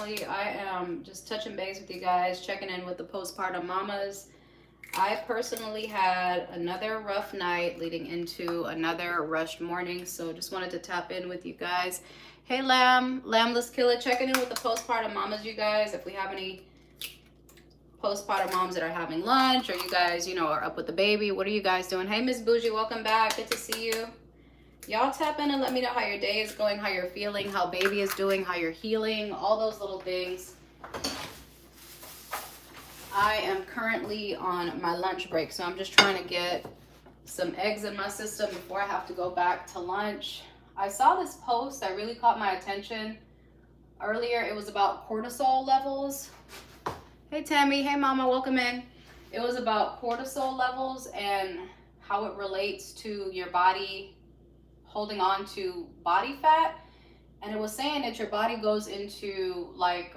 Sally. I am just touching base with you guys, checking in with the postpartum mamas. I personally had another rough night leading into another rushed morning, so just wanted to tap in with you guys. Hey, Lambless Killer, checking in with the postpartum mamas, you guys. If we have any postpartum moms that are having lunch, or you guys, are up with the baby, what are you guys doing? Hey, Miss Bougie, welcome back. Good to see you. Y'all tap in and let me know how your day is going, how you're feeling, how baby is doing, how you're healing, all those little things. I am currently on my lunch break, so I'm just trying to get some eggs in my system before I have to go back to lunch. I saw this post that really caught my attention earlier. It was about cortisol levels. Hey, Tammy. Hey, Mama. Welcome in. It was about cortisol levels and how it relates to your body holding on to body fat. And it was saying that your body goes into like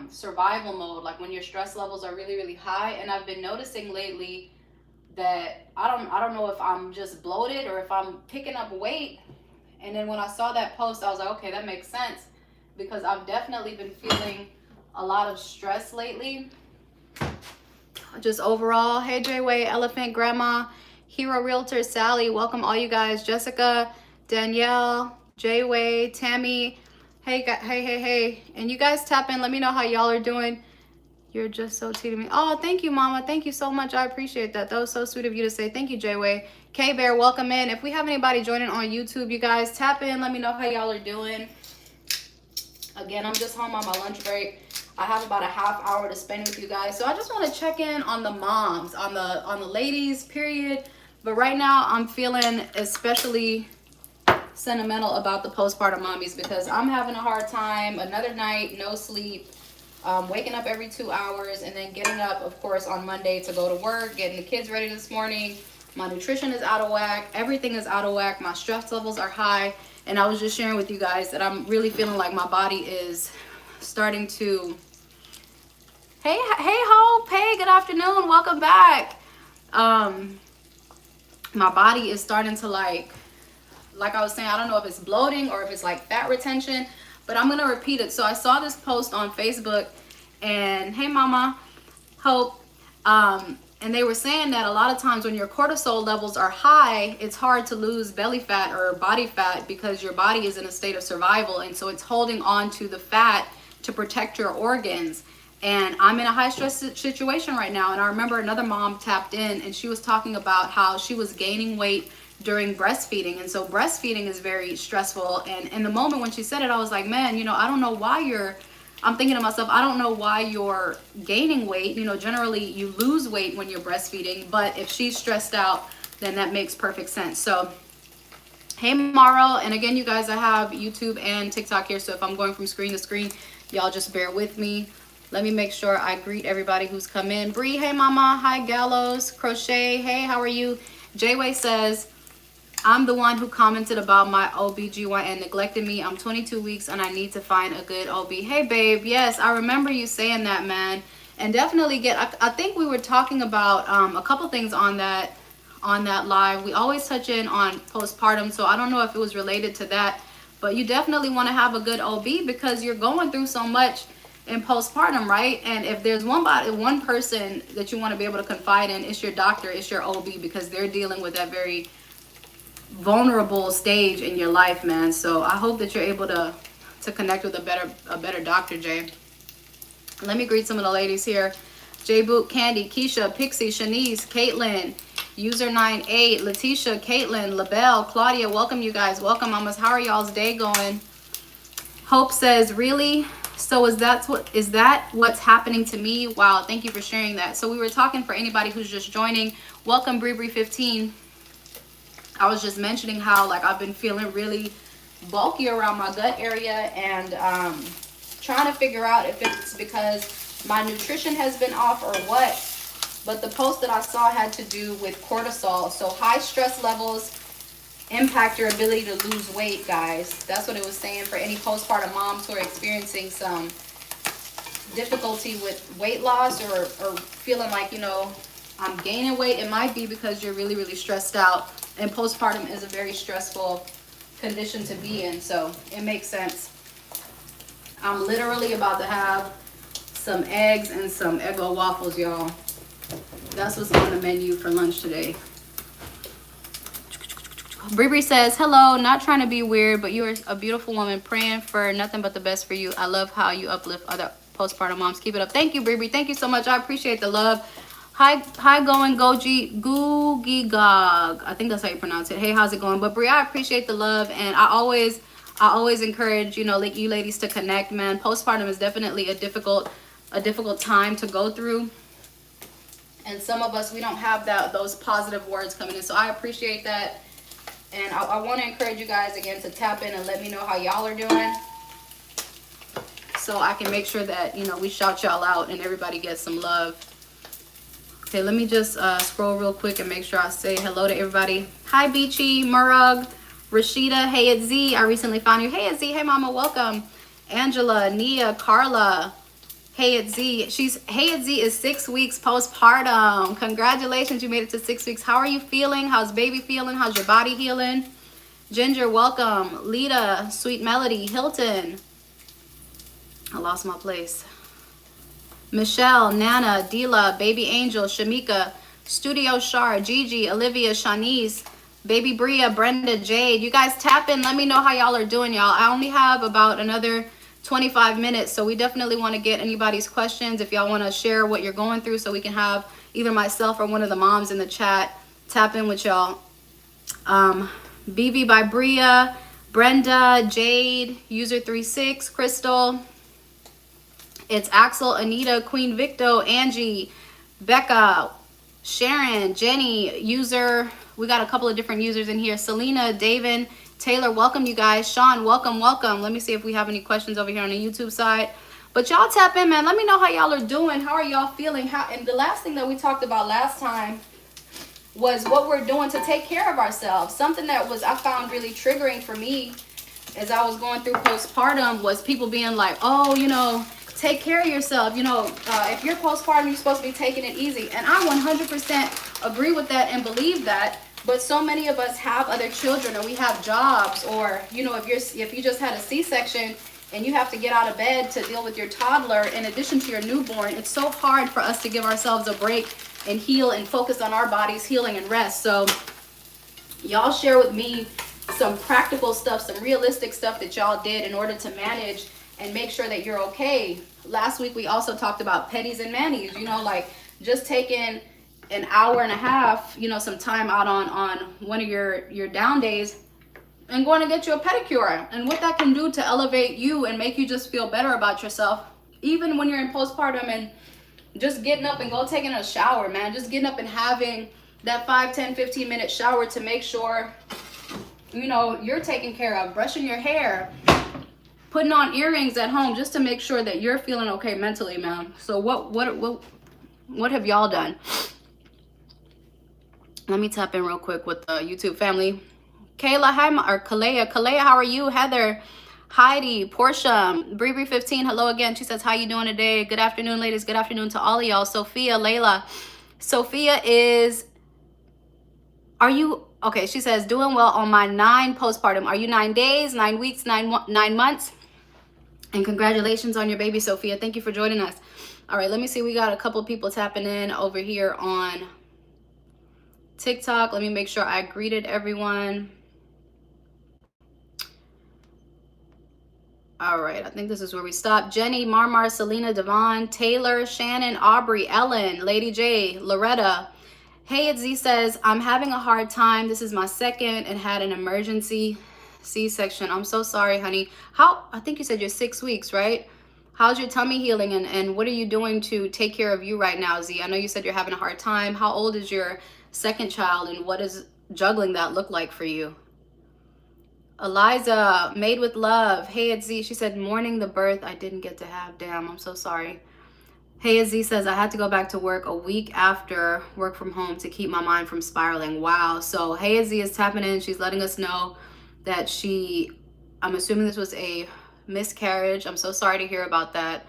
survival mode, like when your stress levels are really, really high. And I've been noticing lately that I don't know if I'm just bloated or if I'm picking up weight. And then when I saw that post, I was like, okay, that makes sense, because I've definitely been feeling a lot of stress lately. Just overall. Hey, J-Way, Elephant, Grandma, Hero Realtor, Sally, welcome all you guys. Jessica, Danielle, J-Way, Tammy, hey. And you guys tap in. Let me know how y'all are doing. You're just so sweet to me. Oh, thank you, Mama. Thank you so much. I appreciate that. That was so sweet of you to say. Thank you, J-Way. K-Bear, welcome in. If we have anybody joining on YouTube, you guys tap in. Let me know how y'all are doing. Again, I'm just home on my lunch break. I have about a half hour to spend with you guys. So I just want to check in on the moms, on the ladies, period. But right now, I'm feeling especially sentimental about the postpartum mommies, because I'm having a hard time. Another night, no sleep, waking up every 2 hours, and then getting up, of course, on Monday to go to work, getting the kids ready this morning. My nutrition is out of whack. Everything is out of whack. My stress levels are high. And I was just sharing with you guys that I'm really feeling like my body is starting to... Hey, Hope. Hey, good afternoon. Welcome back. My body is starting to like I was saying, I don't know if it's bloating or if it's like fat retention, but I'm going to repeat it. So I saw this post on Facebook, and hey, Mama, Hope. And they were saying that a lot of times when your cortisol levels are high, it's hard to lose belly fat or body fat, because your body is in a state of survival. And so it's holding on to the fat to protect your organs. And I'm in a high stress situation right now. And I remember another mom tapped in, and she was talking about how she was gaining weight during breastfeeding. And so breastfeeding is very stressful. And in the moment when she said it, I was like, man, I don't know why I'm thinking to myself, I don't know why you're gaining weight. Generally you lose weight when you're breastfeeding, but if she's stressed out, then that makes perfect sense. So, hey, Maro. And again, you guys, I have YouTube and TikTok here. So if I'm going from screen to screen, y'all just bear with me. Let me make sure I greet everybody who's come in. Bree, hey, Mama. Hi, Gallows. Crochet, hey, how are you? J-Way says, I'm the one who commented about my OBGYN neglected me. I'm 22 weeks and I need to find a good OB. Hey, babe. Yes, I remember you saying that, man. And definitely I think we were talking about a couple things on that live. We always touch in on postpartum, so I don't know if it was related to that. But you definitely want to have a good OB, because you're going through so much in postpartum, right? And if there's one person that you want to be able to confide in, it's your doctor, it's your OB, because they're dealing with that very vulnerable stage in your life, man. So I hope that you're able to connect with a better doctor, Jay. Let me greet some of the ladies here. J Boot, Candy, Keisha, Pixie, Shanice, Caitlin, User 98, Letitia, Caitlin, LaBelle, Claudia. Welcome, you guys. Welcome, mamas. How are y'all's day going? Hope says, really? So is that what's happening to me? Wow, thank you for sharing that. So we were talking, for anybody who's just joining, welcome, Bree15. I was just mentioning how like I've been feeling really bulky around my gut area, and trying to figure out if it's because my nutrition has been off or what. But the post that I saw had to do with cortisol. So high stress levels impact your ability to lose weight, guys. That's what it was saying for any postpartum moms who are experiencing some difficulty with weight loss, or feeling like, I'm gaining weight. It might be because you're really, really stressed out, and postpartum is a very stressful condition to be in, so it makes sense. I'm literally about to have some eggs and some Eggo waffles, y'all. That's what's on the menu for lunch today. Bree says, hello, not trying to be weird, but you're a beautiful woman, praying for nothing but the best for you. I love how you uplift other postpartum moms. Keep it up. Thank you, Bree. Thank you so much. I appreciate the love. Hi going Goji Googie Gog. I think that's how you pronounce it. Hey, how's it going? But Bree, I appreciate the love, and I always encourage, you know, like you ladies to connect, man. Postpartum is definitely a difficult time to go through. And some of us, we don't have those positive words coming in. So I appreciate that. And I want to encourage you guys again to tap in and let me know how y'all are doing, so I can make sure that, you know, we shout y'all out and everybody gets some love. Okay, let me just scroll real quick and make sure I say hello to everybody. Hi, Beachy, Murug, Rashida, hey, it's Z. I recently found you. Hey, it's Z. Hey, Mama, welcome. Angela, Nia, Carla. Hey, it's Z. Hey, it's Z is 6 weeks postpartum. Congratulations, you made it to 6 weeks. How are you feeling? How's baby feeling? How's your body healing? Ginger, welcome. Lita, Sweet Melody, Hilton. I lost my place. Michelle, Nana, Dila, Baby Angel, Shamika, Studio Shar, Gigi, Olivia, Shanice, Baby Bria, Brenda, Jade. You guys tap in. Let me know how y'all are doing, y'all. I only have about another 25 minutes, so we definitely want to get anybody's questions. If y'all want to share what you're going through, so we can have either myself or one of the moms in the chat tap in with y'all. BB by Bria, Brenda, Jade, user 36, Crystal. It's Axel, Anita, Queen Victo, Angie, Becca, Sharon, Jenny, user. We got a couple of different users in here. Selena, David, Taylor, welcome you guys. Sean, welcome. Let me see if we have any questions over here on the YouTube side. But y'all tap in, man. Let me know how y'all are doing. How are y'all feeling? And the last thing that we talked about last time was what we're doing to take care of ourselves. Something that I found really triggering for me as I was going through postpartum was people being like, oh, you know, take care of yourself. You know, if you're postpartum, you're supposed to be taking it easy. And I 100% agree with that and believe that. But so many of us have other children, or we have jobs, or, you know, if you just had a C-section and you have to get out of bed to deal with your toddler in addition to your newborn, it's so hard for us to give ourselves a break and heal and focus on our body's healing and rest. So y'all share with me some practical stuff, some realistic stuff that y'all did in order to manage and make sure that you're okay. Last week we also talked about petties and manis, you know, like just taking an hour and a half, you know, some time out on one of your down days and going to get you a pedicure, and what that can do to elevate you and make you just feel better about yourself, even when you're in postpartum. And just getting up and go taking a shower, man. Just getting up and having that 5, 10, 15 minute shower to make sure, you know, you're taken care of. Brushing your hair, putting on earrings at home, just to make sure that you're feeling okay mentally, man. So what have y'all done? Let me tap in real quick with the YouTube family. Kayla, hi, or Kalea, how are you? Heather, Heidi, Portia, Bree 15, hello again. She says, how you doing today? Good afternoon, ladies. Good afternoon to all of y'all. Sophia, Layla. Sophia is, are you, okay, she says, doing well on my 9 postpartum. Are you 9 days, 9 weeks, 9 months? And congratulations on your baby, Sophia. Thank you for joining us. All right, let me see. We got a couple of people tapping in over here on TikTok. Let me make sure I greeted everyone. All right, I think this is where we stopped. Jenny, Marmar, Selena, Devon, Taylor, Shannon, Aubrey, Ellen, Lady J, Loretta. Hey, it's Z says, I'm having a hard time. This is my second and had an emergency C-section. I'm so sorry, honey. I think you said you're 6 weeks, right? How's your tummy healing, and what are you doing to take care of you right now, Z? I know you said you're having a hard time. How old is your second child, and what does juggling that look like for you? Eliza, Made with Love. Hey, it's Z. She said, mourning the birth I didn't get to have. Damn, I'm so sorry. Hey, it's Z says, I had to go back to work a week after work from home to keep my mind from spiraling. Wow. So Hey, it's Z is tapping in. She's letting us know that I'm assuming this was a miscarriage. I'm so sorry to hear about that.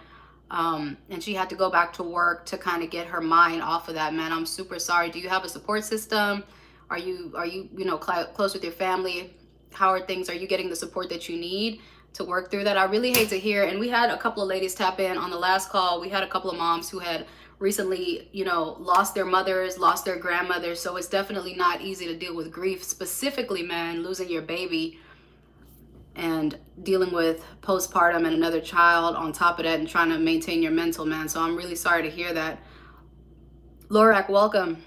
And she had to go back to work to kind of get her mind off of that, man. I'm super sorry. Do you have a support system? Are you know, close with your family? How are things? Are you getting the support that you need? to work through that. I really hate to hear. And we had a couple of ladies tap in on the last call. We had a couple of moms who had recently, you know, lost their mothers, lost their grandmothers. So it's definitely not easy to deal with grief, specifically, man, losing your baby and dealing with postpartum and another child on top of that and trying to maintain your mental, man. So I'm really sorry to hear that. Lorak, welcome.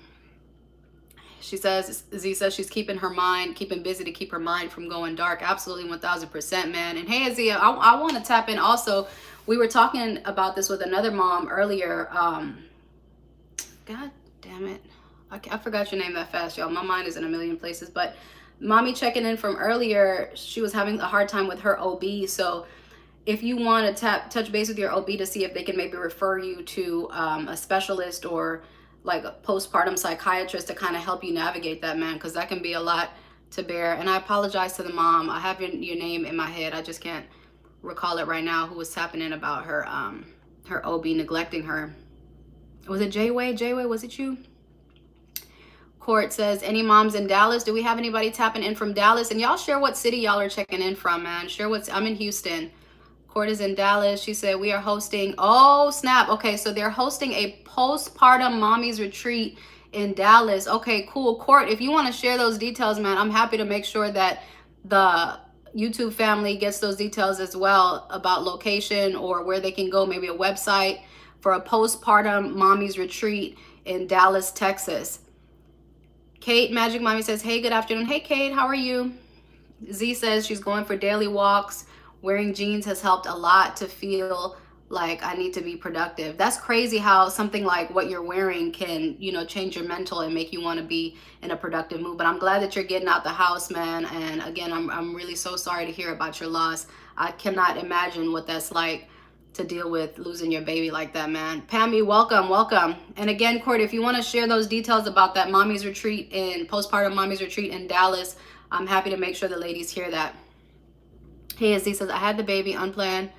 She says, Z says she's keeping busy to keep her mind from going dark. Absolutely, 1000%, man. And hey, Z, I want to tap in also. We were talking about this with another mom earlier. God damn it. I forgot your name that fast, y'all. My mind is in a million places. But mommy checking in from earlier, she was having a hard time with her OB. So if you want to touch base with your OB to see if they can maybe refer you to a specialist or like a postpartum psychiatrist to kind of help you navigate that, man, because that can be a lot to bear. And I apologize to the mom. I have your name in my head. I just can't recall it right now, who was tapping in about her her OB neglecting her. Was it J-Way? J-Way, was it you? Court says, any moms in Dallas? Do we have anybody tapping in from Dallas? And y'all share what city y'all are checking in from, man. Share I'm in Houston. Court is in Dallas. She said, we are hosting, oh snap. Okay, so they're hosting a postpartum mommies retreat in Dallas. Okay, cool. Court, if you want to share those details, man, I'm happy to make sure that the YouTube family gets those details as well about location or where they can go, maybe a website for a postpartum mommies retreat in Dallas, Texas. Kate, Magic Mommy says, hey, good afternoon. Hey, Kate, how are you? Z says she's going for daily walks. Wearing jeans has helped a lot to feel like I need to be productive. That's crazy how something like what you're wearing can, you know, change your mental and make you want to be in a productive mood. But I'm glad that you're getting out the house, man. And again, I'm really so sorry to hear about your loss. I cannot imagine what that's like to deal with losing your baby like that, man. Pammy, welcome. And again, Court, if you want to share those details about that mommy's retreat postpartum mommy's retreat in Dallas, I'm happy to make sure the ladies hear that. Hey, Z says, I had the baby unplanned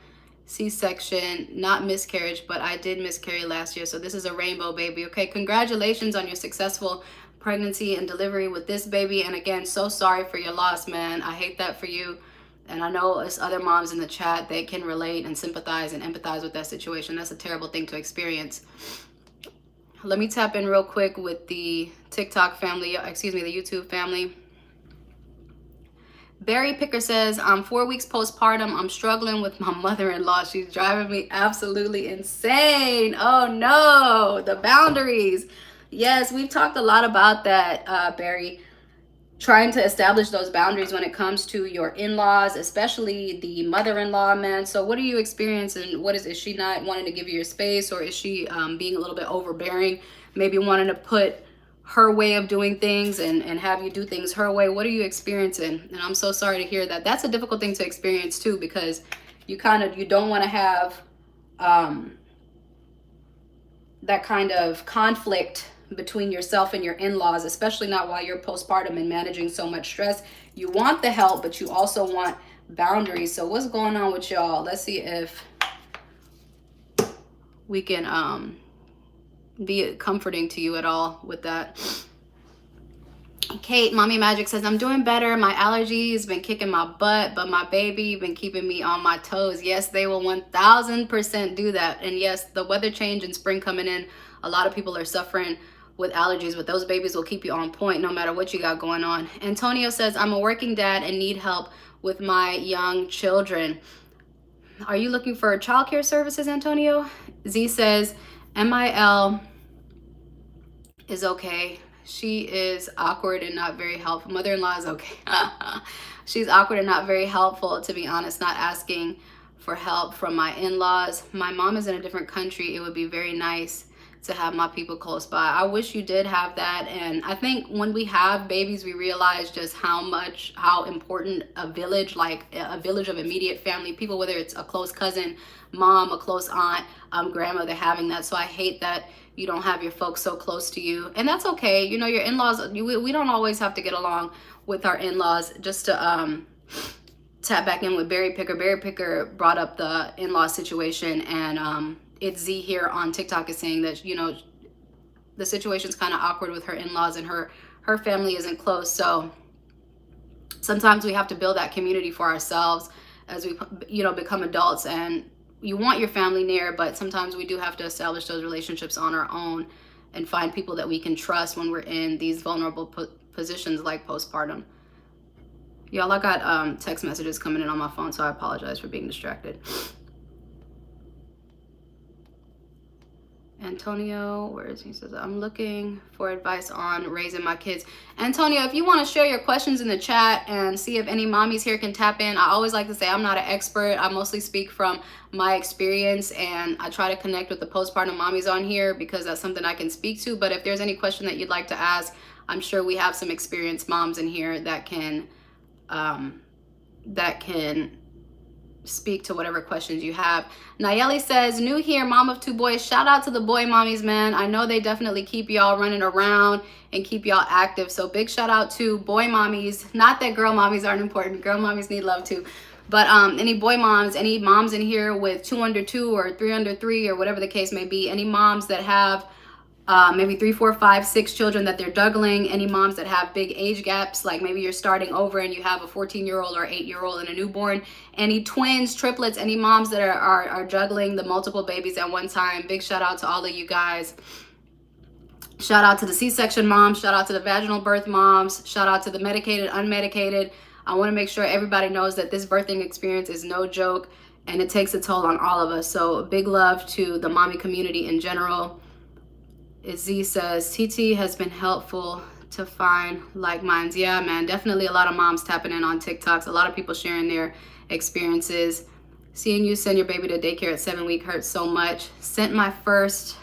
C-section, not miscarriage, but I did miscarry last year. So this is a rainbow baby. Okay, congratulations on your successful pregnancy and delivery with this baby. And again, so sorry for your loss, man. I hate that for you. And I know it's other moms in the chat, they can relate and sympathize and empathize with that situation. That's a terrible thing to experience. Let me tap in real quick with the TikTok family, the YouTube family. Barry Picker says, I'm 4 weeks postpartum. I'm struggling with my mother-in-law. She's driving me absolutely insane. Oh no, the boundaries. Yes, we've talked a lot about that, Barry. Trying to establish those boundaries when it comes to your in-laws, especially the mother-in-law, man. So what are you experiencing? Is she not wanting to give you your space, or is she being a little bit overbearing? Maybe wanting to put her way of doing things and have you do things her way. What are you experiencing? And I'm so sorry to hear that. That's a difficult thing to experience too, because you don't want to have that kind of conflict between yourself and your in-laws, especially not while you're postpartum and managing so much stress. You want the help, but you also want boundaries. So what's going on with y'all? Let's see if we can be comforting to you at all with that. Kate, Mommy Magic says, I'm doing better. My allergies been kicking my butt, but my baby been keeping me on my toes. Yes, they will 1000% do that. And yes, the weather change and spring coming in, a lot of people are suffering with allergies, but those babies will keep you on point no matter what you got going on. Antonio says, I'm a working dad and need help with my young children. Are you looking for childcare services, Antonio? Z says, MIL is okay. She is awkward and not very helpful. Mother-in-law is okay. She's awkward and not very helpful, to be honest, not asking for help from my in-laws. My mom is in a different country. It would be very nice to have my people close by. I wish you did have that. And I think when we have babies, we realize just how important a village, like a village of immediate family people, whether it's a close cousin, mom, a close aunt, grandmother, having that. So I hate that you don't have your folks so close to you. And that's okay. You know, your in-laws, we don't always have to get along with our in-laws. Just to tap back in with Barry Picker. Barry Picker brought up the in-law situation, and it's Z here on TikTok is saying that, you know, the situation's kind of awkward with her in-laws and her family isn't close. So sometimes we have to build that community for ourselves as we, you know, become adults. And you want your family near, but sometimes we do have to establish those relationships on our own and find people that we can trust when we're in these vulnerable positions like postpartum. Y'all, I got text messages coming in on my phone, so I apologize for being distracted. Antonio, where is he? Says, I'm looking for advice on raising my kids. Antonio, if you want to share your questions in the chat and see if any mommies here can tap in. I always like to say I'm not an expert. I mostly speak from my experience, and I try to connect with the postpartum mommies on here because that's something I can speak to. But if there's any question that you'd like to ask, I'm sure we have some experienced moms in here that can speak to whatever questions you have. Nayeli says, new here, mom of 2 boys. Shout out to the boy mommies, man. I know they definitely keep y'all running around and keep y'all active. So big shout out to boy mommies. Not that girl mommies aren't important. Girl mommies need love too. But any boy moms, any moms in here with 2 under 2 or 3 under 3 or whatever the case may be, any moms that have maybe 3, 4, 5, 6 children that they're juggling, any moms that have big age gaps, like maybe you're starting over and you have a 14-year-old or 8-year-old and a newborn, any twins, triplets, any moms that are juggling the multiple babies at one time, big shout out to all of you guys. Shout out to the C-section moms, shout out to the vaginal birth moms, shout out to the medicated, unmedicated. I want to make sure everybody knows that this birthing experience is no joke and it takes a toll on all of us. So big love to the mommy community in general. Z says, TT has been helpful to find like minds. Yeah, man, definitely a lot of moms tapping in on TikToks. A lot of people sharing their experiences. Seeing you send your baby to daycare at 7 weeks hurts so much. Sent my first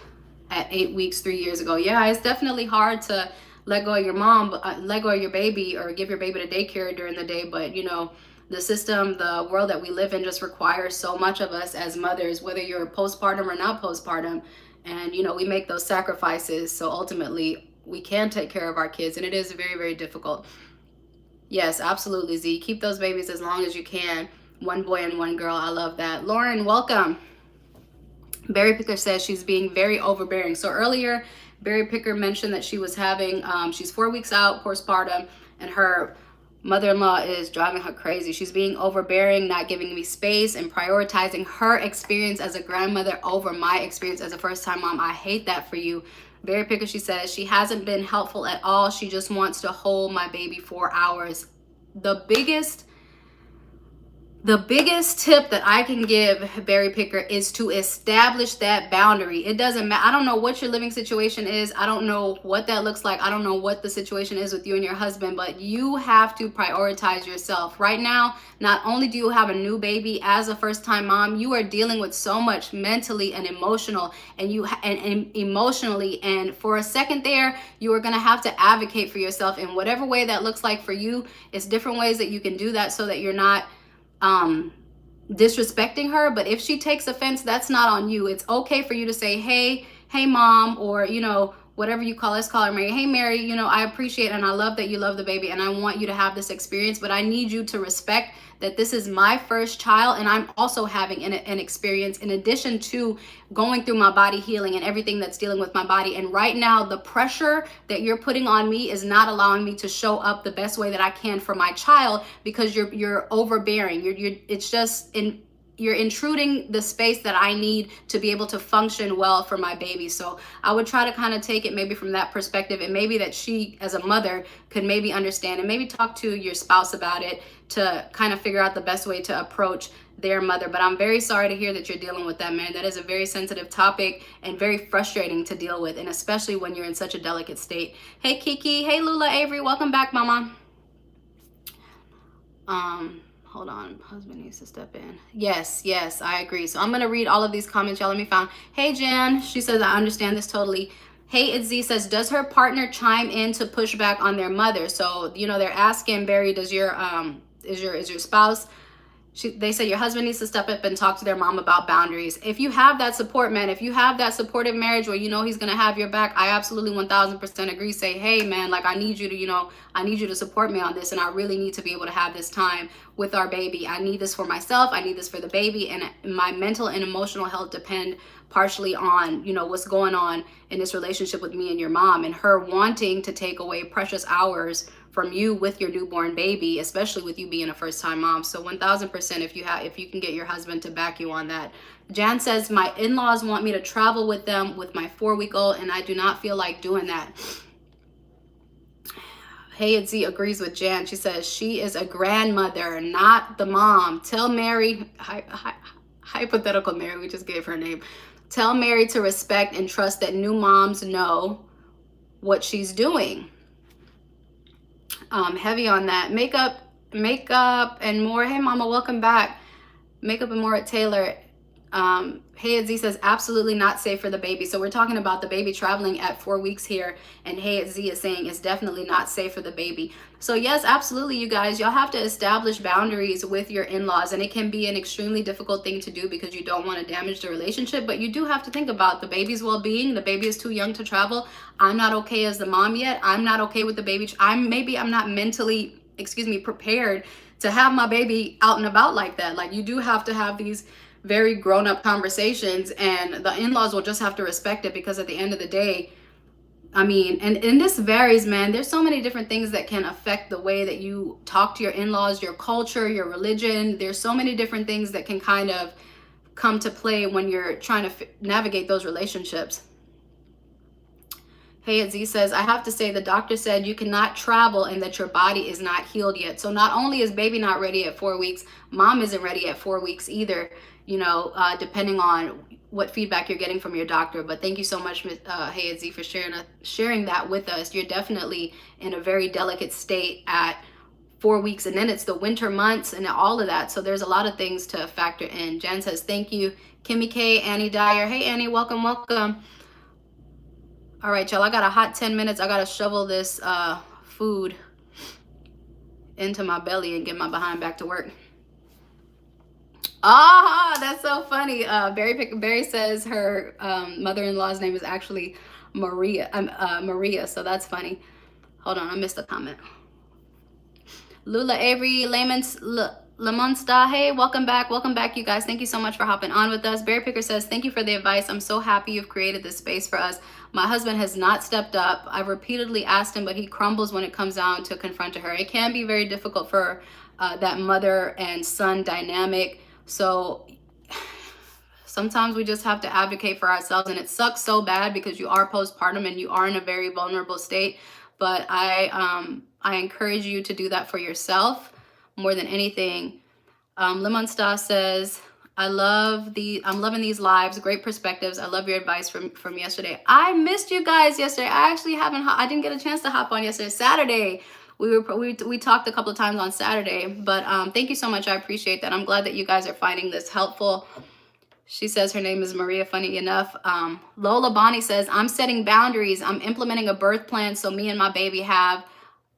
at 8 weeks 3 years ago. Yeah, it's definitely hard to let go of your mom, let go of your baby, or give your baby to daycare during the day. But you know, the system, the world that we live in just requires so much of us as mothers, whether you're postpartum or not postpartum. And, you know, we make those sacrifices so ultimately we can take care of our kids. And it is very, very difficult. Yes, absolutely, Z. Keep those babies as long as you can. 1 boy and 1 girl. I love that. Lauren, welcome. Berry Picker says she's being very overbearing. So earlier, Berry Picker mentioned that she was having, she's 4 weeks out postpartum, and her mother-in-law is driving her crazy. She's being overbearing, not giving me space, and prioritizing her experience as a grandmother over my experience as a first-time mom. I hate that for you. Berry Picker, she says, she hasn't been helpful at all. She just wants to hold my baby 4 hours. The biggest tip that I can give, Berry Picker, is to establish that boundary. It doesn't matter. I don't know what your living situation is. I don't know what that looks like. I don't know what the situation is with you and your husband, but you have to prioritize yourself. Right now, not only do you have a new baby as a first-time mom, you are dealing with so much mentally and emotional, and emotionally. And for a second there, you are going to have to advocate for yourself in whatever way that looks like for you. It's different ways that you can do that so that you're not disrespecting her. But if she takes offense, that's not on you. It's okay for you to say, hey mom, or you know, whatever you call, let's call her Mary. Hey Mary, you know, I appreciate and I love that you love the baby and I want you to have this experience, but I need you to respect that this is my first child and I'm also having an experience in addition to going through my body healing and everything that's dealing with my body. And right now, the pressure that you're putting on me is not allowing me to show up the best way that I can for my child, because you're overbearing. You're intruding the space that I need to be able to function well for my baby. So I would try to kind of take it maybe from that perspective, and maybe that she as a mother could maybe understand and maybe talk to your spouse about it to kind of figure out the best way to approach their mother. But I'm very sorry to hear that you're dealing with that, man. That is a very sensitive topic and very frustrating to deal with, and especially when you're in such a delicate state. Hey Kiki, hey Lula Avery, welcome back, mama. Hold on, husband needs to step in. Yes, I agree. So I'm gonna read all of these comments. Y'all let me find. Hey Jan, she says, I understand this totally. Hey Itzy says, does her partner chime in to push back on their mother? So, you know, they're asking, Barry, does your is your spouse, they say your husband needs to step up and talk to their mom about boundaries. If you have that support, man, if you have that supportive marriage where you know he's gonna have your back, I absolutely 1000% agree. Say, hey man, like I need you to, you know, I need you to support me on this, and I really need to be able to have this time with our baby. I need this for myself, I need this for the baby, and my mental and emotional health depend partially on, what's going on in this relationship with me and your mom, and her wanting to take away precious hours from you with your newborn baby, especially with you being a first-time mom. So 1000%, if you can get your husband to back you on that. Jan says, my in-laws want me to travel with them with my 4-week-old, and I do not feel like doing that. Hey Z agrees with Jan. She says she is a grandmother, not the mom. Tell Mary, hypothetical Mary, we just gave her name. Tell Mary to respect and trust that new moms know what she's doing. Heavy on that. Makeup and more. Hey mama, welcome back. Makeup and more at Taylor. Hey Z says absolutely not safe for the baby. So we're talking about the baby traveling at 4 weeks here, and Hey Z is saying it's definitely not safe for the baby. So yes, absolutely, you guys, y'all have to establish boundaries with your in-laws, and it can be an extremely difficult thing to do because you don't want to damage the relationship, but you do have to think about the baby's well-being. The baby is too young to travel. I'm not okay as the mom yet. I'm not okay with the baby. I'm not mentally, prepared to have my baby out and about like that. Like, you do have to have these very grown-up conversations, and the in-laws will just have to respect it, because at the end of the day, I mean, and this varies, man. There's so many different things that can affect the way that you talk to your in-laws, your culture, your religion. There's so many different things that can kind of come to play when you're trying to navigate those relationships. Hey, Z says, I have to say the doctor said you cannot travel and that your body is not healed yet. So not only is baby not ready at 4 weeks, mom isn't ready at 4 weeks either, depending on what feedback you're getting from your doctor. But thank you so much, Hey Z, for sharing that with us. You're definitely in a very delicate state at 4 weeks, and then it's the winter months and all of that. So there's a lot of things to factor in. Jen says, thank you. Kimmy K, Annie Dyer. Hey, Annie, welcome. All right, y'all, I got a hot 10 minutes. I got to shovel this food into my belly and get my behind back to work. Ah, that's so funny. Barry says her mother-in-law's name is actually Maria. Maria, so that's funny. Hold on, I missed a comment. Lula Avery, Lamonsta, hey, welcome back, you guys. Thank you so much for hopping on with us. Bear Picker says, thank you for the advice. I'm so happy you've created this space for us. My husband has not stepped up. I've repeatedly asked him, but he crumbles when it comes down to confronting her. It can be very difficult for that mother and son dynamic. So sometimes we just have to advocate for ourselves, and it sucks so bad because you are postpartum and you are in a very vulnerable state. But I encourage you to do that for yourself more than anything. Lemon Star says, I'm loving these lives, great perspectives. I love your advice from yesterday. I missed you guys yesterday. I didn't get a chance to hop on yesterday. Saturday, we talked a couple of times on Saturday, but thank you so much. I appreciate that. I'm glad that you guys are finding this helpful. She says her name is Maria, funny enough. Lola Bonnie says, I'm setting boundaries. I'm implementing a birth plan so me and my baby have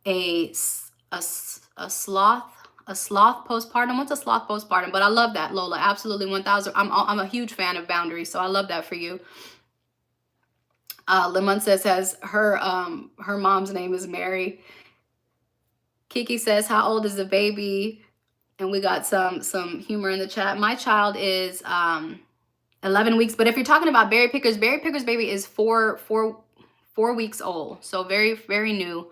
a sloth postpartum. What's a sloth postpartum? But I love that, Lola. Absolutely, 1000. I'm a huge fan of boundaries, so I love that for you. Lemon says her mom's name is Mary. Kiki says, how old is the baby? And we got some humor in the chat. My child is 11 weeks. But if you're talking about Berry Picker's baby is four weeks old. So very, very new.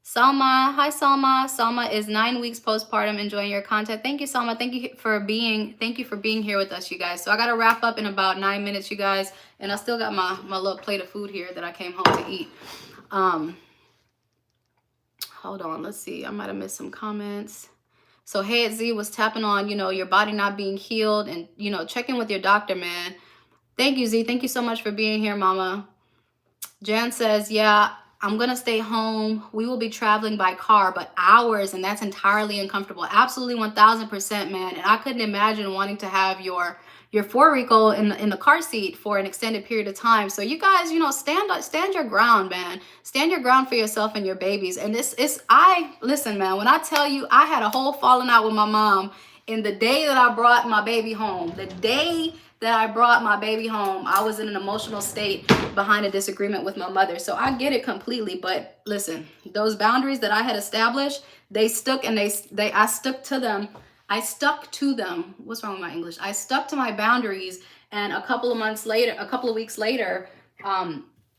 Salma, hi Salma. Salma is 9 weeks postpartum, enjoying your content. Thank you, Salma. Thank you for being here with us, you guys. So I gotta wrap up in about 9 minutes, you guys. And I still got my little plate of food here that I came home to eat. Hold on, let's see. I might have missed some comments. So Hey Z was tapping on, your body not being healed, and check in with your doctor, man. Thank you, Z. Thank you so much for being here, mama. Jan says, yeah, I'm going to stay home. We will be traveling by car, but hours, and that's entirely uncomfortable. Absolutely 1000%, man. And I couldn't imagine wanting to have your 4-week-old in the car seat for an extended period of time. So you guys, stand your ground, man. Stand your ground for yourself and your babies. And listen, man, when I tell you, I had a whole falling out with my mom in the day that I brought my baby home. The day that I brought my baby home, I was in an emotional state behind a disagreement with my mother. So I get it completely, but listen, those boundaries that I had established, they stuck, and I stuck to them. What's wrong with my English? I stuck to my boundaries, And a couple of weeks later,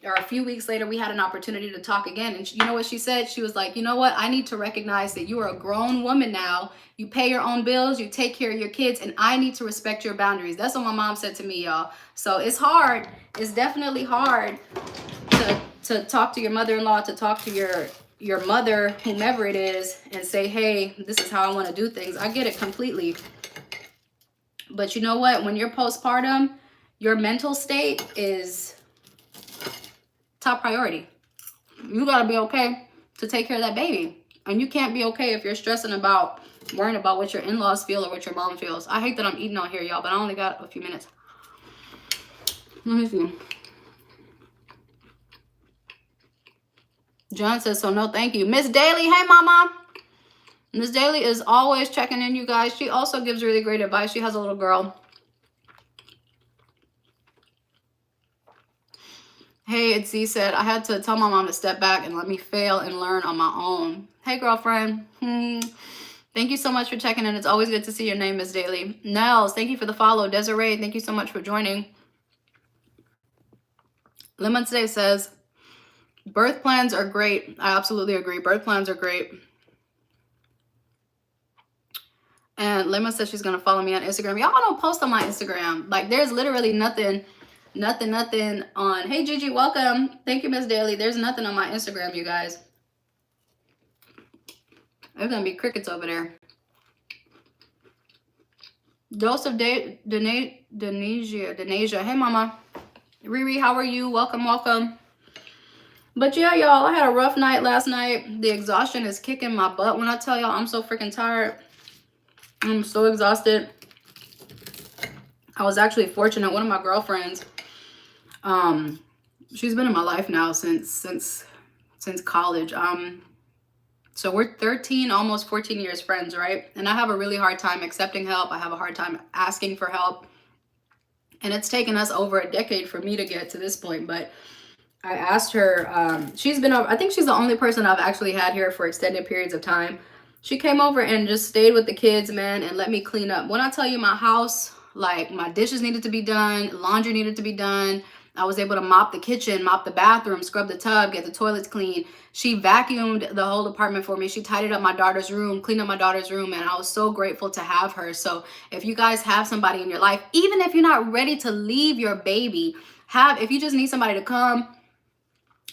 or a few weeks later, we had an opportunity to talk again. And you know what she said? She was like, you know what? I need to recognize that you are a grown woman now. You pay your own bills, you take care of your kids, and I need to respect your boundaries. That's what my mom said to me, y'all. So it's hard. It's definitely hard to talk to your mother-in-law, to talk to your mother, whomever it is, and say, hey, this is how I want to do things. I get it completely. But you know what? When you're postpartum, your mental state is top priority. You got to be okay to take care of that baby. And you can't be okay if you're stressing about, worrying about what your in-laws feel or what your mom feels. I hate that I'm eating on here, y'all, but I only got a few minutes. Let me see. John says, so no, thank you. Miss Daly, hey, mama. Miss Daly is always checking in, you guys. She also gives really great advice. She has a little girl. Hey, it's Z said, I had to tell my mom to step back and let me fail and learn on my own. Hey, girlfriend. Thank you so much for checking in. It's always good to see your name, Miss Daly. Nels, thank you for the follow. Desiree, thank you so much for joining. Lemon Today says, birth plans are great. I absolutely agree. Birth plans are great. And Lemon says she's going to follow me on Instagram. Y'all don't post on my Instagram. Like, there's literally nothing on. Hey, Gigi, welcome. Thank you, Miss Daly. There's nothing on my Instagram, you guys. There's going to be crickets over there. Dose of Denasia. Hey, mama. Riri, how are you? Welcome, welcome. But yeah, y'all, I had a rough night last night. The exhaustion is kicking my butt when I tell y'all I'm so freaking tired. I'm so exhausted. I was actually fortunate. One of my girlfriends, she's been in my life now since college. So we're 13, almost 14 years friends, right? And I have a really hard time accepting help. I have a hard time asking for help. And it's taken us over a decade for me to get to this point. But I asked her, she's been over, I think she's the only person I've actually had here for extended periods of time. She came over and just stayed with the kids, man, and let me clean up. When I tell you my house, like, my dishes needed to be done, laundry needed to be done. I was able to mop the kitchen, mop the bathroom, scrub the tub, get the toilets clean. She vacuumed the whole apartment for me. She tidied up my daughter's room, cleaned up my daughter's room, and I was so grateful to have her. So if you guys have somebody in your life, even if you're not ready to leave your baby, if you just need somebody to come.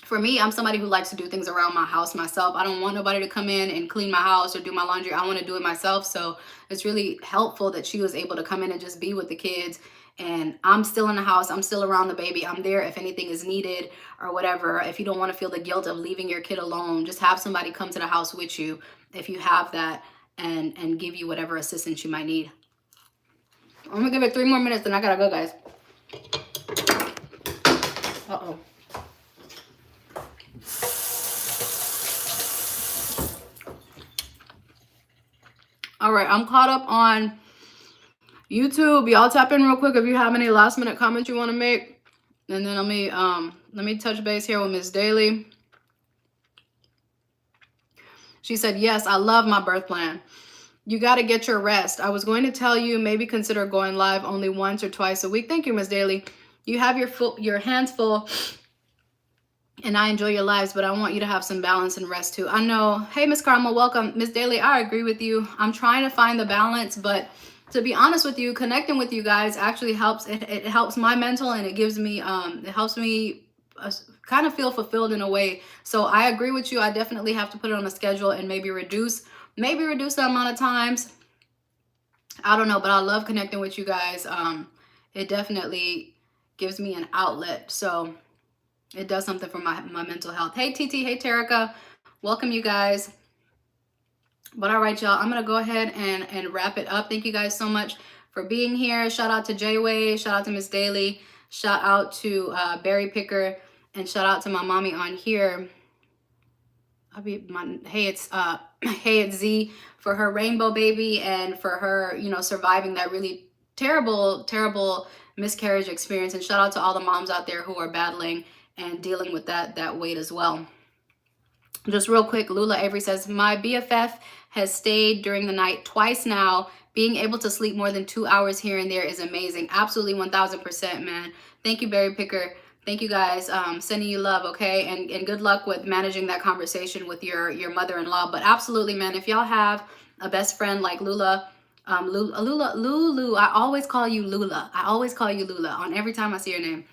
For me, I'm somebody who likes to do things around my house myself. I don't want nobody to come in and clean my house or do my laundry. I want to do it myself. So it's really helpful that she was able to come in and just be with the kids. And I'm still in the house. I'm still around the baby. I'm there if anything is needed or whatever. If you don't want to feel the guilt of leaving your kid alone, just have somebody come to the house with you if you have that, and give you whatever assistance you might need. I'm going to give it 3 more minutes, then I got to go, guys. Uh-oh. All right, I'm caught up on YouTube. Y'all tap in real quick if you have any last minute comments you want to make. And then let me touch base here with Miss Daly. She said, yes, I love my birth plan. You got to get your rest. I was going to tell you, maybe consider going live only once or twice a week. Thank you, Miss Daly. You have your hands full, and I enjoy your lives, but I want you to have some balance and rest too. I know. Hey, Miss Karma, welcome. Miss Daly, I agree with you. I'm trying to find the balance, but to be honest with you, connecting with you guys actually helps. It helps my mental, and it gives me, it helps me kind of feel fulfilled in a way. So I agree with you. I definitely have to put it on a schedule and maybe reduce the amount of times. I don't know, but I love connecting with you guys. It definitely gives me an outlet. So it does something for my mental health. Hey, TT. Hey, Terica. Welcome, you guys. But all right, y'all, I'm going to go ahead and wrap it up. Thank you guys so much for being here. Shout out to J-Way. Shout out to Miss Daly. Shout out to Berry Picker. And shout out to my mommy on here. Hey, it's Z, for her rainbow baby and for her, surviving that really terrible miscarriage experience. And shout out to all the moms out there who are battling and dealing with that weight as well. Just real quick, Lula Avery says, my BFF has stayed during the night twice now. Being able to sleep more than 2 hours here and there is amazing. Absolutely 1000%, man. Thank you, Berry Picker. Thank you guys. Sending you love, okay? And good luck with managing that conversation with your mother-in-law. But absolutely, man, if y'all have a best friend like Lula, Lulu, I always call you Lula. I always call you Lula on every time I see your name.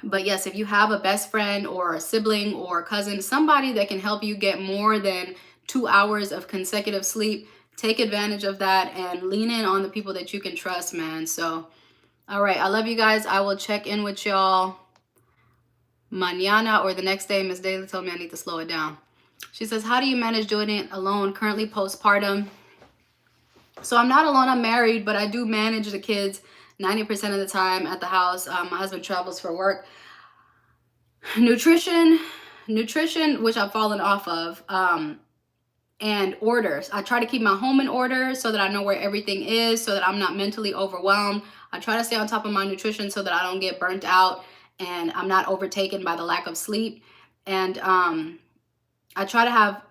But yes, if you have a best friend or a sibling or a cousin, somebody that can help you get more than 2 hours of consecutive sleep, take advantage of that and lean in on the people that you can trust, man. So, all right. I love you guys. I will check in with y'all mañana or the next day. Miss Daly told me I need to slow it down. She says, how do you manage doing it alone, currently postpartum? So I'm not alone. I'm married, but I do manage the kids 90% of the time at the house. My husband travels for work. Nutrition, which I've fallen off of, and orders. I try to keep my home in order so that I know where everything is, so that I'm not mentally overwhelmed. I try to stay on top of my nutrition so that I don't get burnt out and I'm not overtaken by the lack of sleep. And I try to have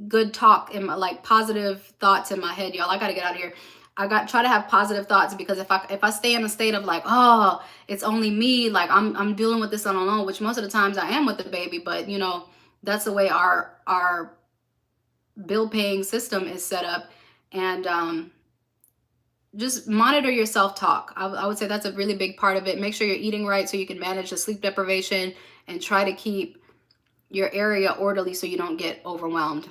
good talk in my, like, positive thoughts in my head, y'all. I gotta get out of here. Try to have positive thoughts, because if I stay in a state of like, oh, it's only me, like I'm dealing with this on alone, which most of the times I am with the baby, but you know, that's the way our bill paying system is set up. And just monitor your self-talk. I would say that's a really big part of it. Make sure you're eating right so you can manage the sleep deprivation, and try to keep your area orderly so you don't get overwhelmed.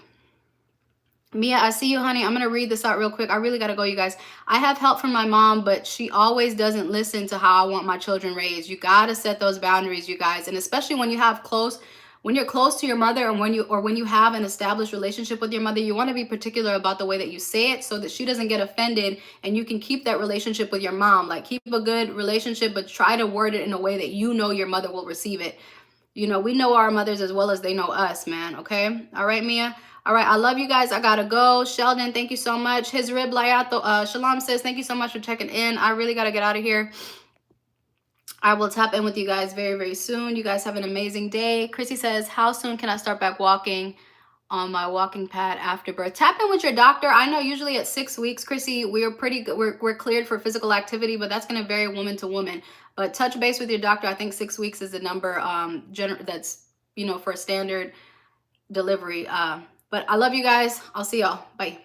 Mia, I see you, honey. I'm going to read this out real quick. I really got to go, you guys. I have help from my mom, but she always doesn't listen to how I want my children raised. You got to set those boundaries, you guys. And especially when you're close to your mother, and when you have an established relationship with your mother, you want to be particular about the way that you say it so that she doesn't get offended, and you can keep that relationship with your mom. Like, keep a good relationship, but try to word it in a way that you know your mother will receive it. You know, we know our mothers as well as they know us, man. Okay. All right, Mia. All right. I love you guys. I got to go. Sheldon, thank you so much. His Rib Layato, Shalom says, thank you so much for checking in. I really got to get out of here. I will tap in with you guys very, very soon. You guys have an amazing day. Chrissy says, how soon can I start back walking on my walking pad after birth? Tap in with your doctor. I know usually at 6 weeks, Chrissy, we are pretty good. We're cleared for physical activity, but that's going to vary woman to woman. But touch base with your doctor. I think 6 weeks is the number that's, you know, for a standard delivery. But I love you guys. I'll see y'all. Bye.